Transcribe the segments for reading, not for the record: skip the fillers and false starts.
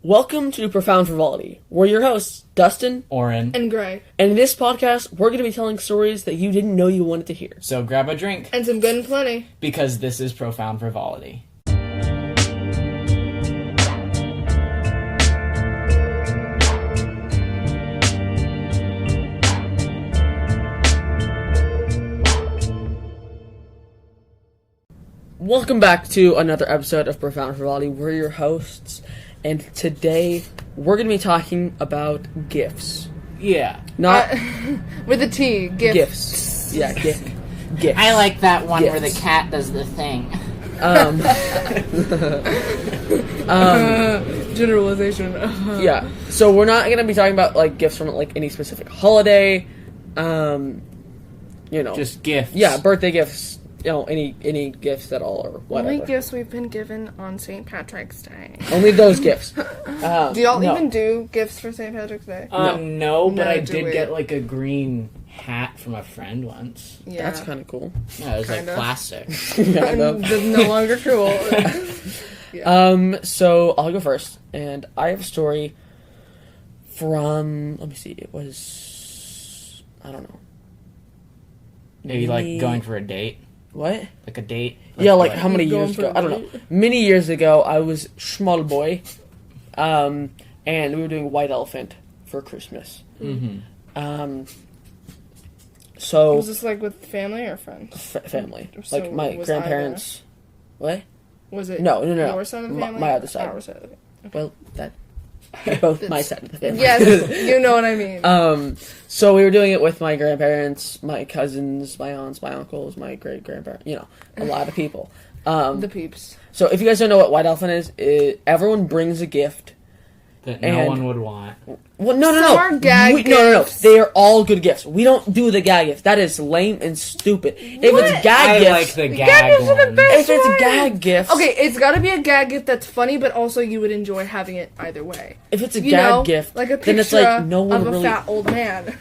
Welcome to Profound Frivolity. We're your hosts, Dustin, Oren, and Gray. And in this podcast, we're going to be telling stories that you didn't know you wanted to hear. So grab a drink. And some good and plenty. Because this is Profound Frivolity. Welcome back to another episode of Profound Frivolity. We're your hosts, and today we're going to be talking about gifts. Yeah. Not with a T. gifts. Yeah, gifts. I like that one Gifts. where the cat does the thing. Generalization. Yeah. So we're not going to be talking about like gifts from like any specific holiday. Just gifts. Yeah, birthday gifts. Any gifts at all or whatever. Only gifts we've been given on St. Patrick's Day. Only those gifts. Do y'all no. even do gifts for St. Patrick's Day? No, but No, I do did we? get like a green hat from a friend once. Yeah. That's kind of cool. Yeah, it was Kinda. like plastic. Yeah, I know. That's no longer cool. So I'll go first, and I have a story from. Let me see. It was. I don't know. Maybe like going for a date. What? Like a date. Yeah, like how many Going years for ago? a I don't know. Many years ago, I was small boy, and we were doing White Elephant for Christmas. Mm-hmm. So Was this like with family or friends? family, So like my was grandparents. What? Was it No. your side of the family? My other side. Our side of the family. Well, that both my side of the family. Yes, you know what I mean. So we were doing it with my grandparents, my cousins, my aunts, my uncles, my great grandparents. A lot of people. The peeps. So if you guys don't know what White Elephant is, everyone brings a gift. That no And- one would want. Well, no. Some are gag No. gifts. They are all good gifts. We don't do the gag gift. That is lame and stupid. If What? it's gag I gifts, like the Gag gag gifts are the one. best. if it's one. gag gifts, Okay, it's gotta be a gag gift that's funny, but also you would enjoy having it either way. If it's a You gag know, gift, like a picture then it's like no one of a really. fat old man.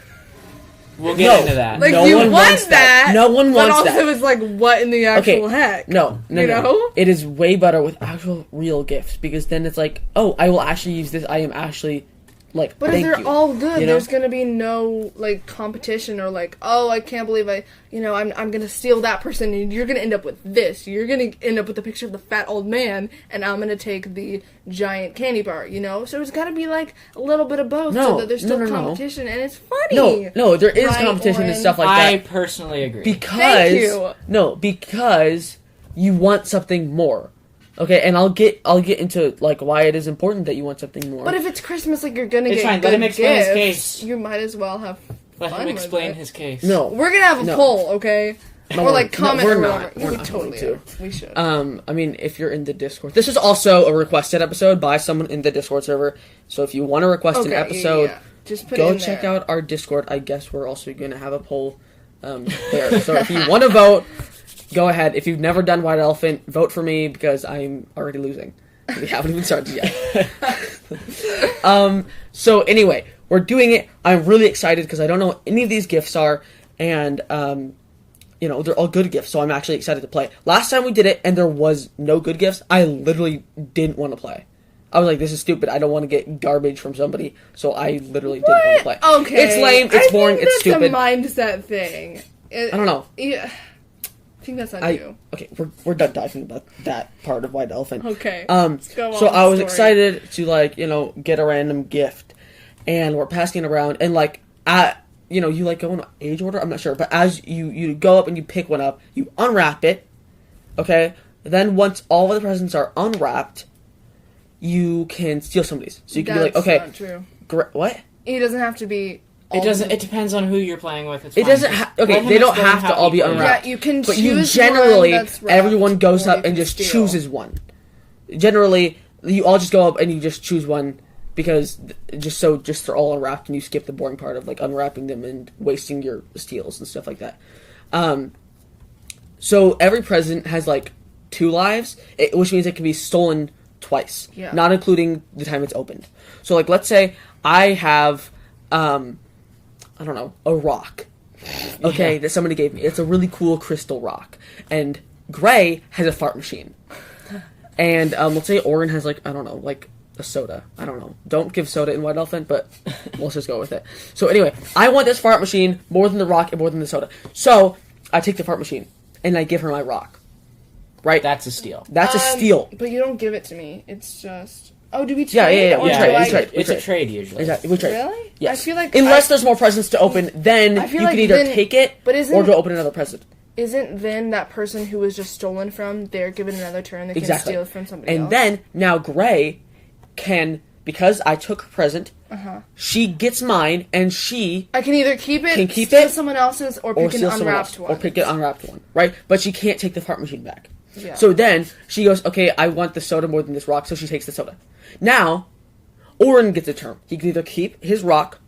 We'll get into that. Like No you one want wants that. that. No one but wants also that. it's like, what in the actual heck? No. You know? It is way better with actual real gifts because then it's like, oh, I will actually use this. I am actually like. But if thank they're you. all good, You know? there's gonna be no like competition or like, oh, I can't believe I'm gonna steal that person and you're gonna end up with this. You're gonna end up with a picture of the fat old man and I'm gonna take the giant candy bar. So it's gotta be like a little bit of both No, so that there's still no. competition and it's funny. No, there is Right, competition and Oren? stuff like I that. personally agree. Because Thank you. because you want something more. Okay, and I'll get into like why it is important that you want something more. But if it's Christmas, like you're gonna It's get fine, good let him explain his gifts, case. you might as well have Let fun him with explain it. his case. no, We're gonna have a No. poll, okay? No, Or like no, comment we're or not. whatever. We're we not totally going are. We should. I mean, if you're in the Discord, this is also a requested episode by someone in the Discord server. So if you want to request an episode, Just put it go in check there. out our Discord. I guess we're also going to have a poll there. So if you want to vote, go ahead. If you've never done White Elephant, vote for me because I'm already losing. We haven't even started yet. So anyway, we're doing it. I'm really excited because I don't know what any of these gifts are, and they're all good gifts. So I'm actually excited to play. Last time we did it, and there was no good gifts. I literally didn't want to play. I was like, "This is stupid. I don't want to get garbage from somebody." So I literally didn't want to play. Okay. It's lame. It's boring. Think It's stupid. That's a mindset thing. I don't know. Yeah. I think that's on you. Okay, we're done talking about that part of White Elephant. Okay. So go on, I was story. excited to get a random gift, and we're passing it around, and you like go in age order. I'm not sure, but as you go up and you pick one up, you unwrap it. Okay, then once all of the presents are unwrapped, you can steal somebody's. So you can be like, That's okay, not true. what? It doesn't have to be. It doesn't. It depends on who you're playing with. It's It fine. doesn't. Just Okay, let him they don't explain have to how all be he plays. unwrapped. Yeah, you can But choose you one generally, that's wrapped, everyone goes or up you and can just steal. chooses one. Generally, you all just go up and you just choose one because just they're all unwrapped and you skip the boring part of like unwrapping them and wasting your steals and stuff like that. So every present has like 2 lives, which means it can be stolen twice, not including the time it's opened. So like, let's say I have, I don't know, a rock. Okay, that somebody gave me. It's a really cool crystal rock. And Gray has a fart machine. And let's say Oren has like, I don't know, like a soda. I don't know. Don't give soda in White Elephant, but let's just go with it. So anyway, I want this fart machine more than the rock and more than the soda. So I take the fart machine and I give her my rock. Right? That's a steal. That's a steal. But you don't give it to me. It's just... Oh, do we trade? Yeah. Or We do trade. I- We trade. It's a trade usually. Exactly. We trade. Really? Yes. I feel like... Unless there's more presents to open, then I you feel can like either then- take it but isn't- or go open another present. Isn't then that person who was just stolen from, they're given another turn, they can Exactly. steal from somebody And else? then, now Gray can, because I took her present, she gets mine, and she I can either keep it, Can keep steal it, someone else's, or or pick an steal someone unwrapped else, one. or pick an unwrapped one, right? But she can't take the fart machine back. Yeah. So then, she goes, okay, I want the soda more than this rock, so she takes the soda. Now, Oren gets a turn. He can either keep his rock,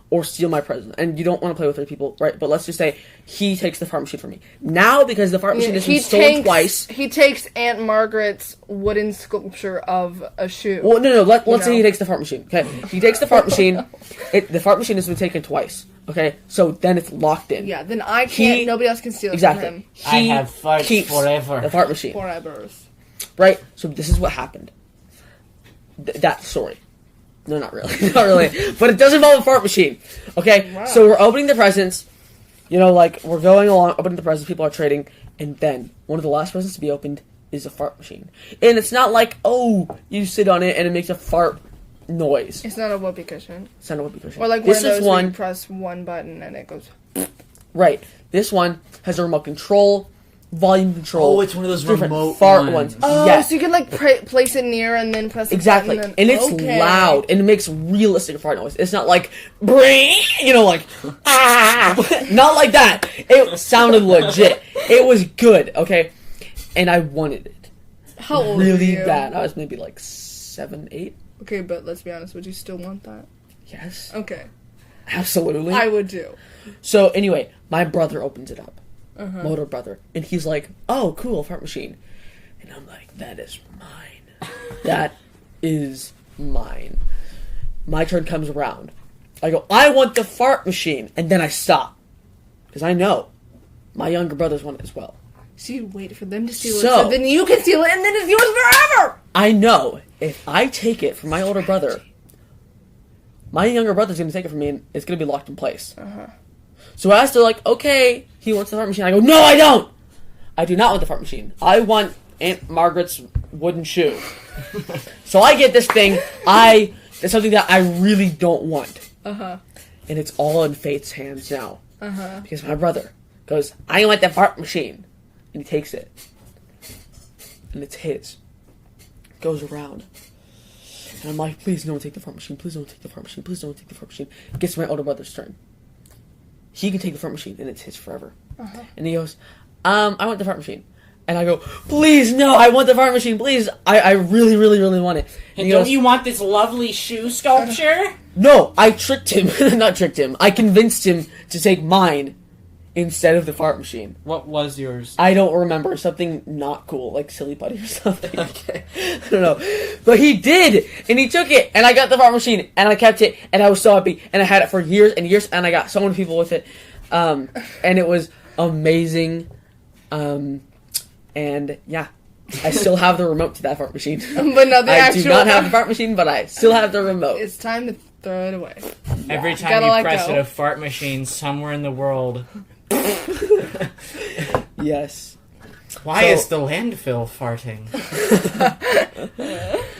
or steal my present. And you don't want to play with other people, right? But let's just say he takes the fart machine from me. Now, because the fart machine has been stolen twice... He takes Aunt Margaret's wooden sculpture of a shoe. Well, no. Let's say know. he takes the fart machine. Okay, he takes the fart machine. The fart machine has been taken twice. Okay, so then it's locked in. Yeah, then I can't. Nobody else can steal it from him. Exactly. I have farts keeps forever. the fart machine. Forever. Right. So this is what happened. That story. No, not really. Not really. But it does involve a fart machine. Okay. Wow. So we're opening the presents. You know, like we're going along, opening the presents. People are trading, and then one of the last presents to be opened is a fart machine. And it's not like, oh, you sit on it and it makes a fart noise. It's not a whoopee cushion. It's not a whoopee cushion. Or like this one of is those where you one, press one button and it goes... right. This one has a remote control, volume control. Oh, it's one of those different remote fart ones. ones. Oh, Yes. so you can like place it near and then press the Exactly, button and it's okay. loud, and it makes realistic fart noise. It's not like, you know, like, not like that. It sounded legit. It was good, okay? And I wanted it. How old Really are you? bad. I was maybe like 7, 8. Okay, but let's be honest. Would you still want that? Yes, Okay. absolutely. I would too. So anyway, my brother opens it up. Uh-huh. My older brother. And he's like, oh, cool, fart machine. And I'm like, that is mine. That is mine. My turn comes around. I go, I want the fart machine. And then I stop. Because I know my younger brothers want it as well. So you wait for them to steal it, So- so then you can steal it, and then it's yours forever! I know if I take it from my older brother, my younger brother's going to take it from me and it's going to be locked in place. Uh-huh. So as they're like, okay, he wants the fart machine. I go, no, I don't! I do not want the fart machine. I want Aunt Margaret's wooden shoe. So I get this thing. It's something that I really don't want. Uh-huh. And it's all in Faith's hands now. Uh-huh. Because my brother goes, I want the fart machine. And he takes it. And it's his. Goes around. And I'm like, please don't take the fart machine. Please don't take the fart machine. Please don't take the fart machine. It gets to my older brother's turn. He can take the fart machine and it's his forever. Uh-huh. And he goes, I want the fart machine. And I go, please, no, I want the fart machine, please. I really, really, really want it. And And he don't goes, you want this lovely shoe sculpture? no, I tricked him. Not tricked him. I convinced him to take mine instead of the fart machine. What was yours? I don't remember. Something not cool, like Silly Putty or something. Okay. I don't know. But he did! And he took it, and I got the fart machine, and I kept it, and I was so happy. And I had it for years and years, and I got so many people with it. And it was amazing. And yeah. I still have the remote to that fart machine. But not the I actual... do not have the fart machine, but I still have the remote. It's time to throw it away. Every time Gotta you let press go. it, a fart machine somewhere in the world. Yes. Why So- is the landfill farting?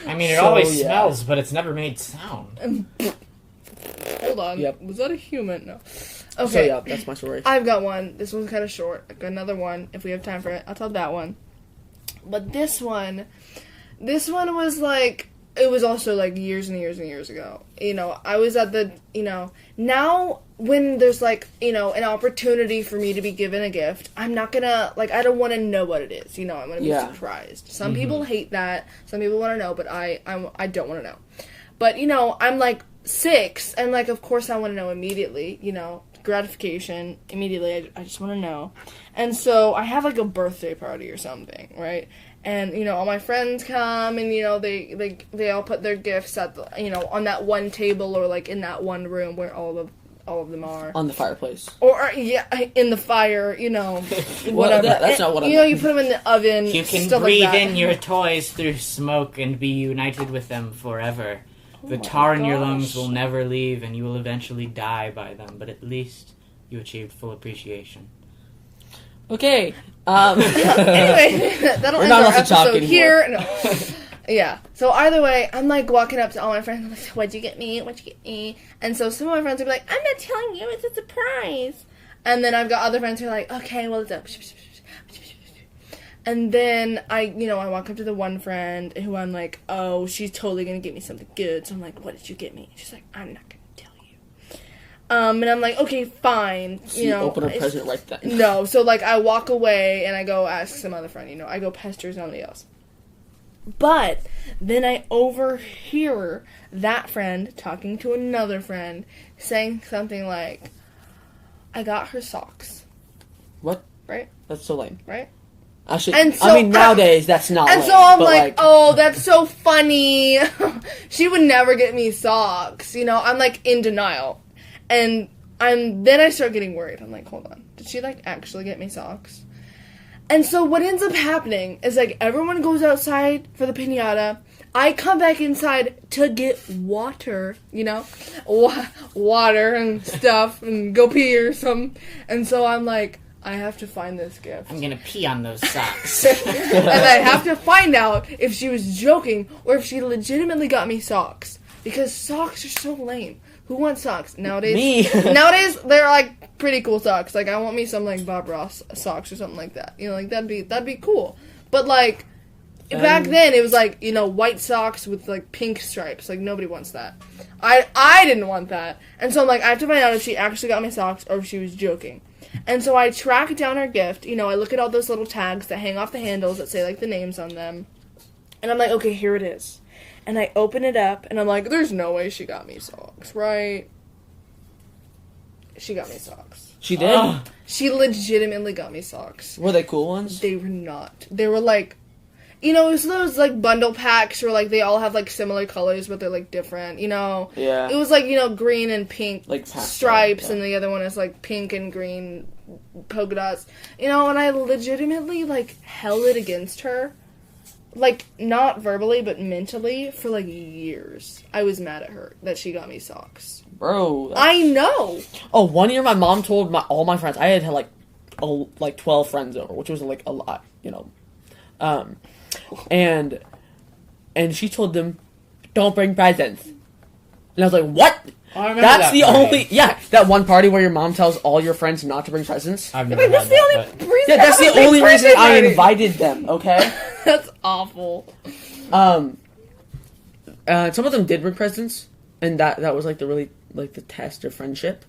I mean, it So, always yeah. smells, but it's never made sound. Hold on. Yep. Was that a human? No. So Okay. yeah, that's my story. I've got one. This one's kind of short. I've got another one. If we have time for it, I'll tell that one. But this one was like, it was also like years and years and years ago. You know, I was at the, now when there's like, an opportunity for me to be given a gift, I'm not gonna, like, I don't want to know what it is. I'm gonna be Yeah. surprised. Some people hate that. Some people want to know, but I don't want to know. But, I'm like 6, and like, of course I want to know immediately, gratification immediately. I just want to know. And so I have like a birthday party or something, right? And all my friends come, and they all put their gifts at the, on that one table or like in that one room where all of all of them are. On the fireplace. Or, yeah, in the fire, whatever. Well, that's not what I meant. You put them in the oven, You can stuff breathe like that. in your toys through smoke and be united with them forever. The my tar in your gosh. lungs will never leave, and you will eventually die by them. But at least you achieved full appreciation. Okay. Anyway, that'll We're end not our allowed to talk episode anymore. here. No. Yeah. So either way, I'm like walking up to all my friends. I'm like, "What'd you get me? What'd you get me?" And so some of my friends will be like, "I'm not telling you. It's a surprise." And then I've got other friends who are like, "Okay, well, it's up." And then I walk up to the one friend who I'm like, "Oh, she's totally gonna get me something good." So I'm like, "What did you get me?" She's like, "I'm not gonna tell you." And I'm like, "Okay, fine." So you open a present right then. No, so like I walk away and I go ask some other friend, I go pester somebody else. But then I overhear that friend talking to another friend saying something like, "I got her socks." What? Right? That's so lame. Right? Actually, And so- nowadays that's not And lame. so I'm but like, "Oh, that's so funny." She would never get me socks. I'm like in denial. And then I start getting worried. I'm like, "Hold on. Did she like actually get me socks?" And so what ends up happening is like everyone goes outside for the piñata. I come back inside to get water, water and stuff and go pee or something. And so I'm like, I have to find this gift. I'm gonna pee on those socks. And I have to find out if she was joking or if she legitimately got me socks. Because socks are so lame. Who wants socks? Nowadays, Me. nowadays they're like pretty cool socks. Like I want me some like Bob Ross socks or something like that. Like that'd be cool. But like back then it was like, white socks with like pink stripes. Like nobody wants that. I didn't want that. And so I'm like, I have to find out if she actually got me socks or if she was joking. And so I track down her gift. I look at all those little tags that hang off the handles that say like the names on them. And I'm like, okay, here it is. And I open it up, and I'm like, there's no way she got me socks, right? She got me socks. She did? Ugh. She legitimately got me socks. Were they cool ones? They were not. They were like, it was those like bundle packs where like they all have like similar colors, but they're like different, Yeah. It was like, green and pink Like pastel, stripes, yeah. and the other one is like pink and green polka dots. And I legitimately like held it against her. Like, not verbally, but mentally, for, like, years. I was mad at her that she got me socks. Bro. I know! Oh, one year my mom told all my friends, I had like 12 friends over, which was like a lot, and she told them, don't bring presents. And I was like, what? I remember That's that the party. that one party where your mom tells all your friends not to bring presents. I've never Like, had that's the that, only but reason Yeah, that's I have the a big only reason birthday I party. invited them, okay? That's awful. Some of them did bring presents, and that was like the really, like the test of friendship.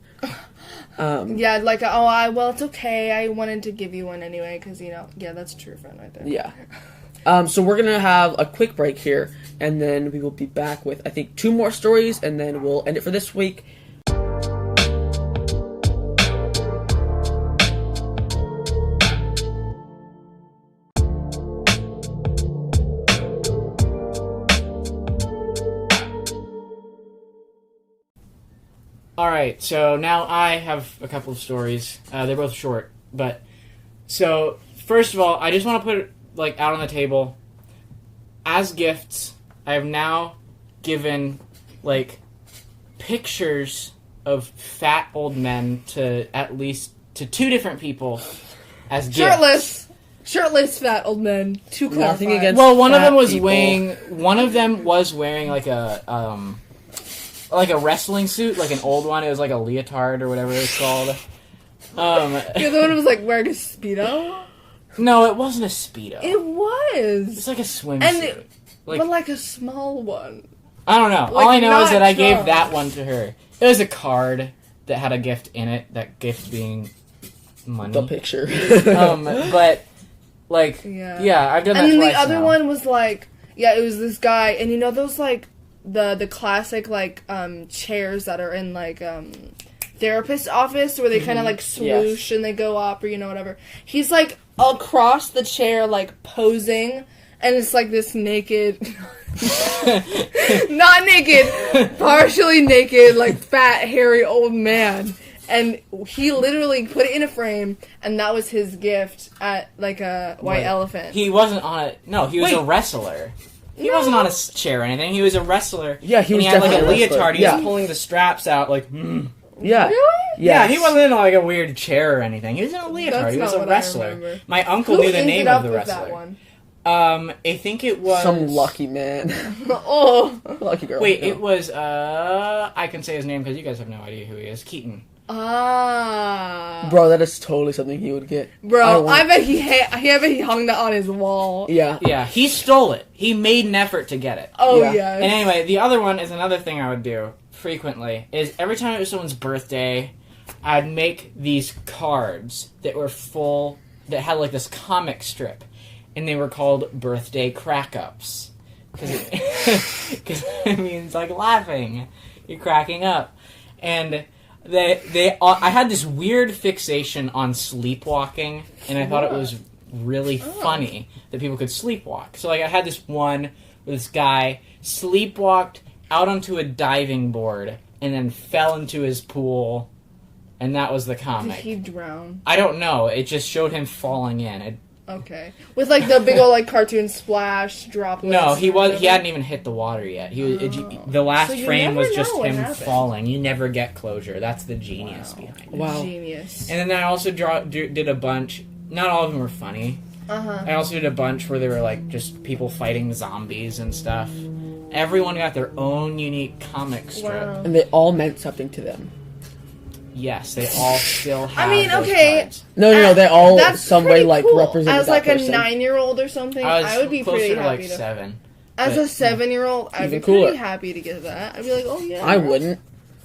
Yeah, like, well, it's okay. I wanted to give you one anyway, because, yeah, that's a true friend right there. Yeah. So we're gonna have a quick break here, and then we will be back with, I think, 2 more stories, and then we'll end it for this week. Alright, so now I have a couple of stories. They're both short, but... So, first of all, I just want to put it, like, out on the table. As gifts, I have now given, like, pictures of fat old men to at least to 2 different people as gifts. Shirtless fat old men. To clarify. Nothing against Well, one of them was people. wearing like a wrestling suit, like an old one. It was like a leotard or whatever it's called. The other one was like wearing a Speedo? No, it wasn't a Speedo. It was. It's like a swimsuit. And Like, but like a small one. I don't know. like, All I know is not that I gave Trump. that one to her. It was a card that had a gift in it. That gift being money. The picture. But like, Yeah. I've done that And then twice the other now. one was like, it was this guy, and those like the classic like chairs that are in like therapist office where they kind of like swoosh and they go up or whatever. He's like across the chair like posing, and it's like this naked Not naked, partially naked, like fat, hairy old man. And he literally put it in a frame, and that was his gift at like a white elephant. He wasn't on a... No, he was a wrestler. He wasn't on a chair or anything. He was a wrestler. Yeah, he was and he had like a definitely a wrestler. leotard. He Yeah. was pulling the straps out like... Yeah. Really? Yeah, Yes. he wasn't in like a weird chair or anything. He was in a leotard. That's He was not a what I wrestler. remember. My uncle Who knew the ended name up of the with that wrestler. one? I think it was... Some lucky man. Oh. Lucky girl. Wait, No. it was... I can say his name because you guys have no idea who he is. Keaton. Ah. Bro, that is totally something he would get. Bro, I bet he hung that on his wall. Yeah. Yeah, he stole it. He made an effort to get it. Oh, Yeah. yeah. And anyway, the other one is another thing I would do frequently, is every time it was someone's birthday, I'd make these cards that were full, that had like this comic strip, and they were called birthday crack-ups. Because it means like laughing. You're cracking up. And I had this weird fixation on sleepwalking, and I thought it was really funny that people could sleepwalk. So like I had this one where this guy sleepwalked out onto a diving board and then fell into his pool, and that was the Did comic. he drown? I don't know. It just showed him falling in. Okay. With like the big old like cartoon splash droplets. No, he hadn't even hit the water yet. The last So you frame never was just know what him happened. falling. You never get closure. That's the genius behind it. Wow. Genius. And then I also did a bunch. Not all of them were funny. I also did a bunch where they were like just people fighting zombies and stuff. Everyone got their own unique comic strip. Wow. And they all meant something to them. Yes, they all still have. I mean, those okay. cards. No. They all That's some way pretty like cool. represented As that like person. a 9-year-old or something, I would be closer pretty to happy like to. 7. As but- a 7-year-old, I'd be Even cooler. pretty happy to get that. I'd be like, oh yeah. I wouldn't.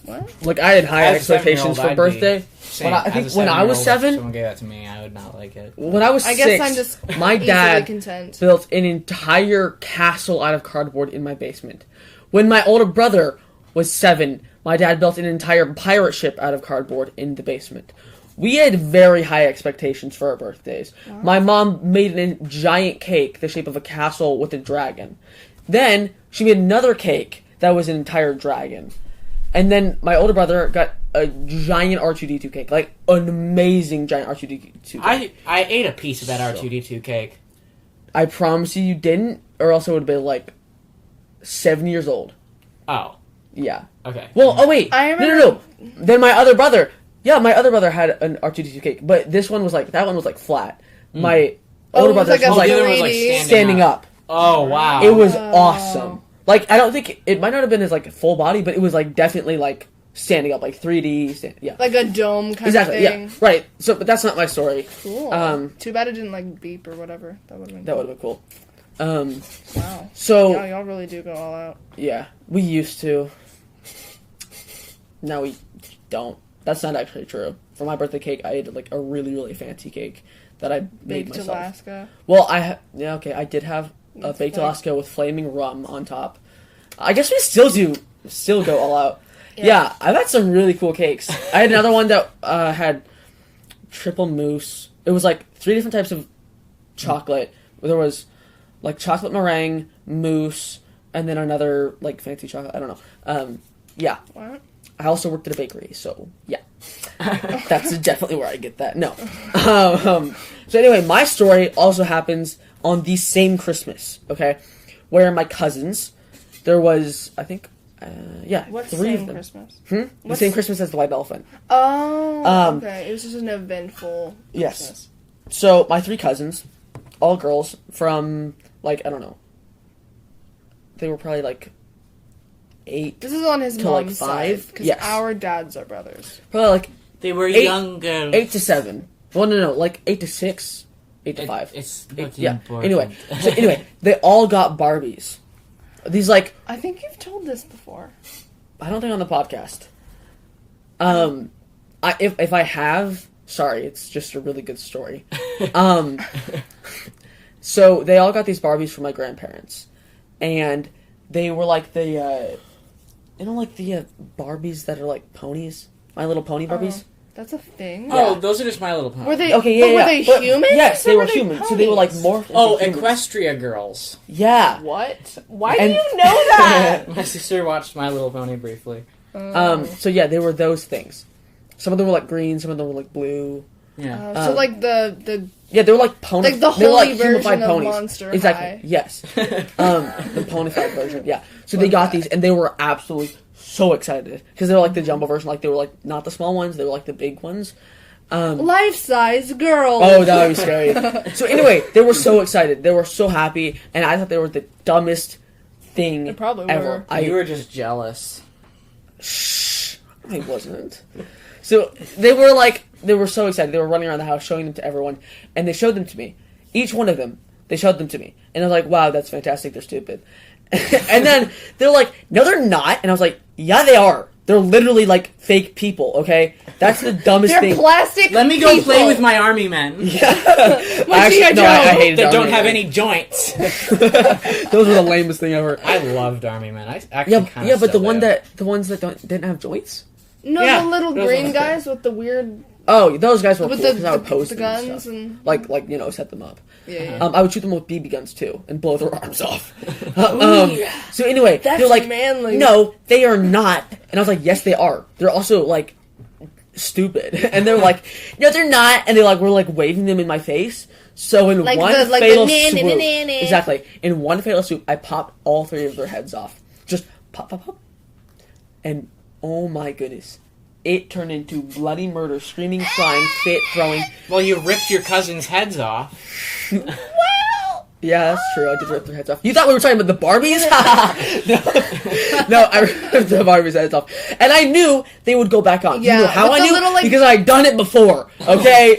What? Like I had higher As a 7-year-old, expectations for I'd be birthday. Same. I As think a when I was 7-year-old, 7, if someone gave that to me, I would not like it. when I was I 6, guess I'm just my easily dad content. built an entire castle out of cardboard in my basement. When my older brother was 7, my dad built an entire pirate ship out of cardboard in the basement. We had very high expectations for our birthdays. My mom made a giant cake the shape of a castle with a dragon. Then she made another cake that was an entire dragon. And then my older brother got a giant R2-D2 cake. Like, an amazing giant R2-D2 cake. I ate a piece of that R2-D2 cake. I promise you didn't, or else it would have been like 7 years old. Oh, Yeah. okay. Well, oh wait. I remember- No. Then my other brother. Yeah, my other brother had an R2-D2 cake, but this one was like, that one was like flat. My older it was brother's like a was like the other one was like 3D. standing up. Oh, wow. It was awesome. Like, I don't think, it might not have been his like full body, but it was like definitely like standing up, like 3D, yeah. Like a dome kind Exactly, of thing. yeah. Right. So, but that's not my story. Cool. Too bad it didn't like beep or whatever. That would have been That would have been cool. Wow. So, Yeah, y'all really do go all out. yeah, we used to. Now we don't. That's not actually true. For my birthday cake, I ate like a really, really fancy cake that I made Baked myself. Alaska. Well, I did have a That's baked fair. Alaska with flaming rum on top. I guess we still go all out. Yeah, I've had some really cool cakes. I had another one that had triple mousse. It was like 3 different types of chocolate. There was like chocolate meringue, mousse, and then another like fancy chocolate. I don't know. Yeah. What? I also worked at a bakery, so yeah. That's definitely where I get that. No. So anyway, my story also happens on the same Christmas, okay? Where my cousins, there was, I think, What's 3 same of them. Christmas? The same Christmas as the White Elephant. Oh, okay. It was just an eventful Yes. Christmas. So my 3 cousins, all girls from, like, I don't know. They were probably like 8, This is on his To, like, mom's 5? side, because Yes. our dads are brothers. probably like They were 8 younger. 8 to 7. Well, no, like 8 to 6, 8 to 5. It's Yeah. important. Anyway, they all got Barbies. These like I think you've told this before. I don't think on the podcast. If I have, sorry, it's just a really good story. So they all got these Barbies from my grandparents, and they were like the, like the Barbies that are like ponies, My Little Pony Barbies. That's a thing. Oh, those are just My Little Pony. Were they Okay, yeah, but were yeah. they But- humans? Yes, or they were human. So they were like ponies? morphed. Oh, into humans. Equestria Girls. Yeah. What? Why And- do you know that? My sister watched My Little Pony briefly. So yeah, they were those things. Some of them were like green. Some of them were like blue. Yeah. So like the Yeah, they were like pony. Like the they were holy like humified version of ponies. Monster Exactly. High. Yes. The ponyfied version. Yeah. So they got these, and they were absolutely so excited because they were like the jumbo version. Like they were like not the small ones. They were like the big ones. life-size girl. Oh, that would be scary. So anyway, they were so excited. They were so happy, and I thought they were the dumbest thing They probably ever. were. You were just jealous. I wasn't. So they were so excited. They were running around the house showing them to everyone, and they showed them to me. Each one of them, they showed them to me, and I was like, "Wow, that's fantastic." They're stupid. And then they're like, "No, they're not." And I was like, "Yeah, they are. They're literally like fake people. Okay, that's the dumbest They're thing." plastic. Let me go people. play with my army men I G.I. Joe. I hated that Army don't have Men. any joints. Those were the lamest thing ever. I loved army men. I actually Yeah, kind yeah, of but the ones that didn't have joints. No, Yeah, the little those green ones. guys with the weird Oh, those guys were with cool because I would post the them and guns stuff. and Like set them up. yeah. I would shoot them with BB guns too and blow their arms off. So anyway, That's they're like, manly. "No, they are not." And I was like, "Yes, they are. They're also like stupid." And they're like, "No, they're not." And they were like waving them in my face. So in Like one the- like fatal the swoop, na-na-na-na. exactly, in one fatal swoop, I popped all three of their heads off. Just pop, pop, pop, and oh my goodness. It turned into bloody murder, screaming, crying, fit, throwing. Well, you ripped your cousin's heads off. Yeah, that's true. I did rip their heads off. You thought we were talking about the Barbies? no, I ripped the Barbies' heads off. And I knew they would go back on. Yeah, You know how with I the knew? little, like- Because I'd done it before, okay?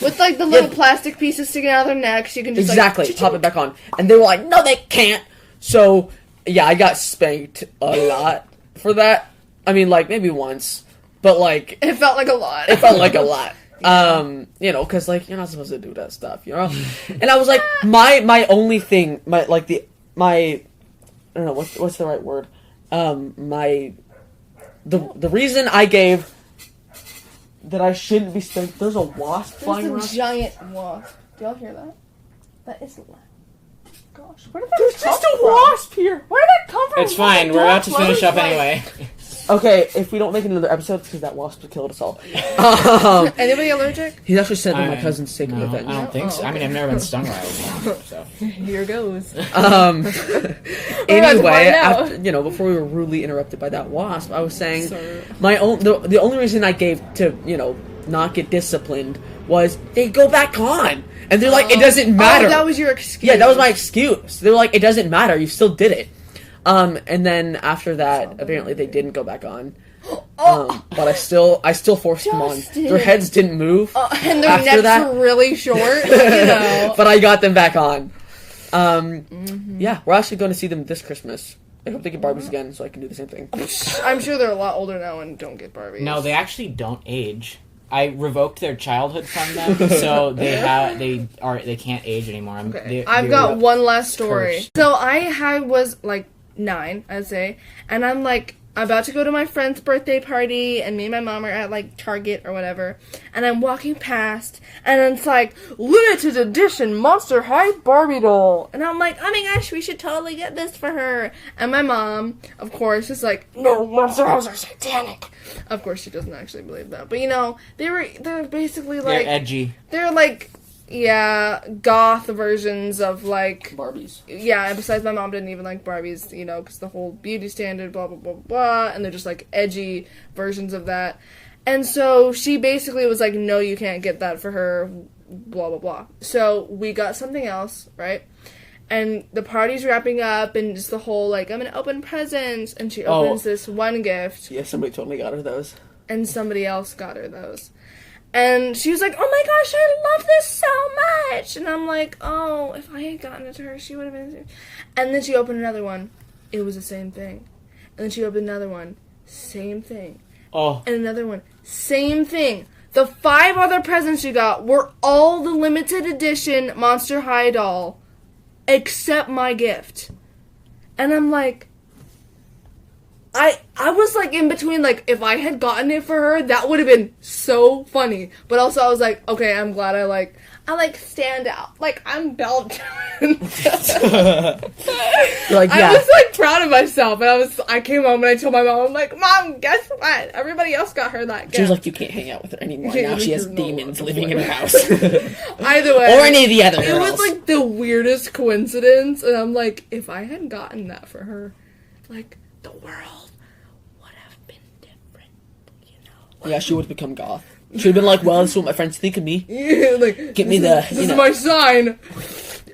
With like the little plastic pieces sticking out of their necks, you can just Exactly. like, Pop it back on. And they were like, "No, they can't." So, yeah, I got spanked a lot for that. I mean, like, maybe once. But, like, It felt like a lot. it felt like a lot. Because like you're not supposed to do that stuff, you know. And I was like, my only thing, I don't know what's the right word. The reason I gave that I shouldn't be spanked. There's a wasp flying There's around. a giant wasp. Do y'all hear that? That is loud. Gosh, where did that There's come just a from? wasp here. Where did that come from? It's fine. We're about to finish up anyway. Okay, if we don't make another episode, it's because that wasp killed us all. Anybody allergic? He's actually said that my cousin's sick No, with it. I don't think so. I mean, I've never been stung by one. So Here goes. Anyway, find out. after, before we were rudely interrupted by that wasp, I was saying Sorry. the only reason I gave to not get disciplined was they go back on, and they're like, it doesn't matter. Oh, that was your excuse. Yeah, that was my excuse. They were like, it doesn't matter. You still did it. And then after that, apparently they didn't go back on. But I still forced them on. Justin. Their heads didn't move. And their after necks that- were really short. But I got them back on. Yeah, we're actually going to see them this Christmas. I hope they get Barbies again so I can do the same thing. I'm sure they're a lot older now and don't get Barbies. no, they actually don't age. I revoked their childhood from them, so they can't age anymore. Okay. I've got one last story. So I was like 9, I'd say, and I'm like about to go to my friend's birthday party, and me and my mom are at like Target or whatever, and I'm walking past, and it's like limited edition Monster High Barbie doll, and I'm like, oh my gosh, we should totally get this for her. And my mom, of course, is like, no, Monster Highs are satanic. Of course, she doesn't actually believe that, but they're basically like They're edgy. they're like, yeah, goth versions of like Barbies. yeah, and besides my mom didn't even like Barbies, because the whole beauty standard, blah, blah, blah, blah, and they're just, like, edgy versions of that. And so she basically was like, no, you can't get that for her, blah, blah, blah. So we got something else, right? And the party's wrapping up, and just the whole, like, I'm gonna open presents, and she opens this one gift, Yeah, somebody told me got her those. and somebody else got her those. And she was like, oh my gosh, I love this so much. And I'm like, oh, if I had gotten it to her, she would have been... And then she opened another one. It was the same thing. And then she opened another one. Same thing. Oh, And another one. Same thing. The 5 other presents she got were all the limited edition Monster High doll. Except my gift. And I'm like... I was like in between, like if I had gotten it for her, that would have been so funny. But also I was like, okay, I'm glad I stand out. Like I'm Belgian. You're like, yeah. I was like proud of myself, and I came home and I told my mom, I'm like, Mom, guess what? Everybody else got her that gift. She was like, you can't hang out with her anymore. Yeah, Now she has you're demons not- living in her house. Either way, Or any of the other it girls. was like the weirdest coincidence, and I'm like, if I had gotten that for her, like the world would have been different, you know. Yeah, she would have become goth. She would have been like, well, this is what my friends think of me. Yeah, like Get me the, this you is know. my sign.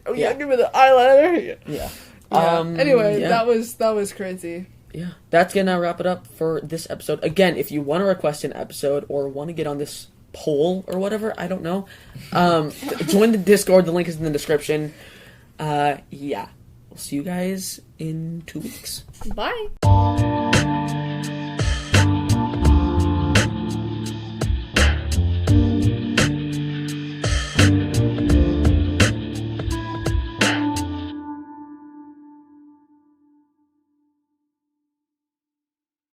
Oh yeah, Yeah. give me the eyeliner. Yeah. Yeah. Anyway, yeah. that was crazy. Yeah, that's gonna wrap it up for this episode. Again, if you want to request an episode or want to get on this poll or whatever, I don't know, join the Discord. The link is in the description. Yeah, we'll see you guys in 2 weeks. Bye.